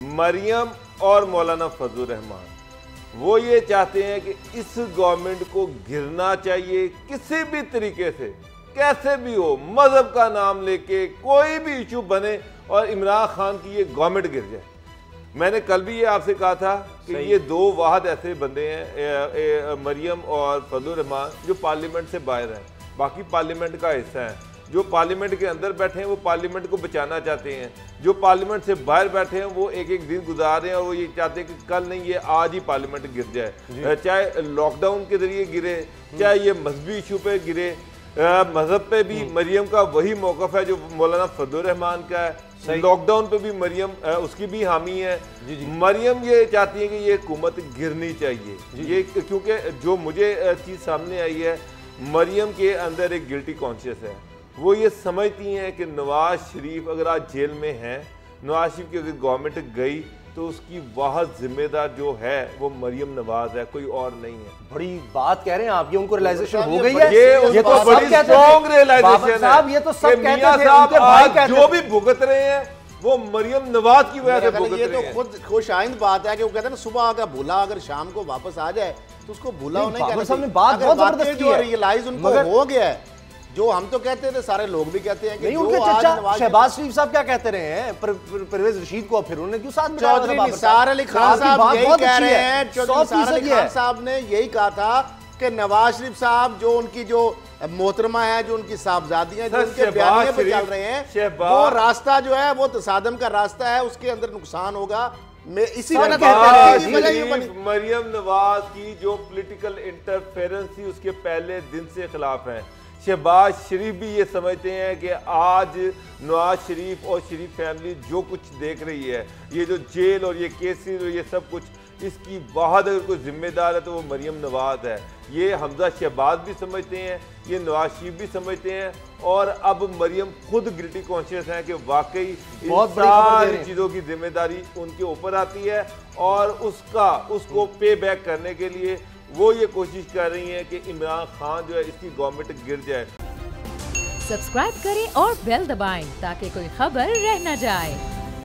मरियम और मौलाना फजलुर रहमान वो ये चाहते हैं कि इस गवर्नमेंट को गिरना चाहिए किसी भी तरीके से, कैसे भी हो, मजहब का नाम लेके कोई भी इशू बने और इमरान खान की ये गवर्नमेंट गिर जाए। मैंने कल भी ये आपसे कहा था कि ये दो वाहद ऐसे बंदे हैं, मरियम और फजलुर रहमान, जो पार्लियामेंट से बाहर हैं, बाकी पार्लियामेंट का हिस्सा है। जो पार्लियामेंट के अंदर बैठे हैं वो पार्लियामेंट को बचाना चाहते हैं, जो पार्लियामेंट से बाहर बैठे हैं वो एक एक दिन गुजार रहे हैं और वो ये चाहते हैं कि कल नहीं, ये आज ही पार्लियामेंट गिर जाए, चाहे लॉकडाउन के जरिए गिरे, चाहे ये मजहबी इशू पे गिरे। मजहब पे भी मरियम का वही मौकफ है जो मौलाना फजलुर रहमान का है। लॉकडाउन पे भी मरियम उसकी भी हामी है। मरियम ये चाहती है कि ये हुकूमत गिरनी चाहिए। ये क्योंकि जो मुझे चीज़ सामने आई है, मरियम के अंदर एक गिल्टी कॉन्शियस है। वो ये समझती हैं कि नवाज शरीफ अगर आज जेल में हैं, नवाज शरीफ की अगर गवर्नमेंट गई तो उसकी वाहद जिम्मेदार जो है वो मरियम नवाज है, कोई और नहीं है। बड़ी बात कह रहे हैं आप, ये उनको रियलाइजेशन हो गई है। ये तो बड़ी स्ट्रॉन्ग रियलाइजेशन है। ये तो सब कहते थे, उनके भाई कहते जो भी भुगत रहे हैं वो मरियम नवाज की वजह से भुगत रहे हैं। ये तो खुद खुशाइंद बात है कि वो कहते हैं ना, सुबह अगर भूला, अगर शाम को वापस आ जाए तो उसको भूला नहीं कहना चाहिए। बात बहुत जबरदस्त जो रियलाइज उनको हो गया है, जो हम तो कहते थे, सारे लोग भी कहते हैं कि नहीं, उनके चचा शहबाज शरीफ साहब क्या कहते रहे हैं परवेज रशीद को, फिर उन्होंने क्यों साथ में चौधरी निसार अली खान साहब यही कह रहे हैं। चौधरी निसार अली खान साहब ने यही कहा था कि नवाज शरीफ साहब जो उनकी जो मोहतरमा है, जो उनकी साहबजादियां जो उनके बयानिए पे चल रहे हैं, वो रास्ता जो है वो तसादम का रास्ता है, उसके अंदर नुकसान होगा। इसी वजह मरियम नवाज की जो पॉलिटिकल इंटरफेरेंस थी उसके पहले दिन से खिलाफ है। शहबाज शरीफ भी ये समझते हैं कि आज नवाज शरीफ और शरीफ फैमिली जो कुछ देख रही है, ये जो जेल और ये केसेस और ये सब कुछ, इसकी वाहद अगर कोई जिम्मेदार है तो वो मरियम नवाज है। ये हमजा शहबाज भी समझते हैं, ये नवाज शरीफ भी समझते हैं, और अब मरियम खुद गिल्टी कॉन्शियस है कि वाकई इन सारी चीज़ों की जिम्मेदारी उनके ऊपर आती है और उसको पे बैक करने के लिए वो ये कोशिश कर रही हैं कि इमरान खान जो है इसकी गवर्नमेंट गिर जाए। सब्सक्राइब करें और बेल दबाएं ताकि कोई खबर रह न जाए।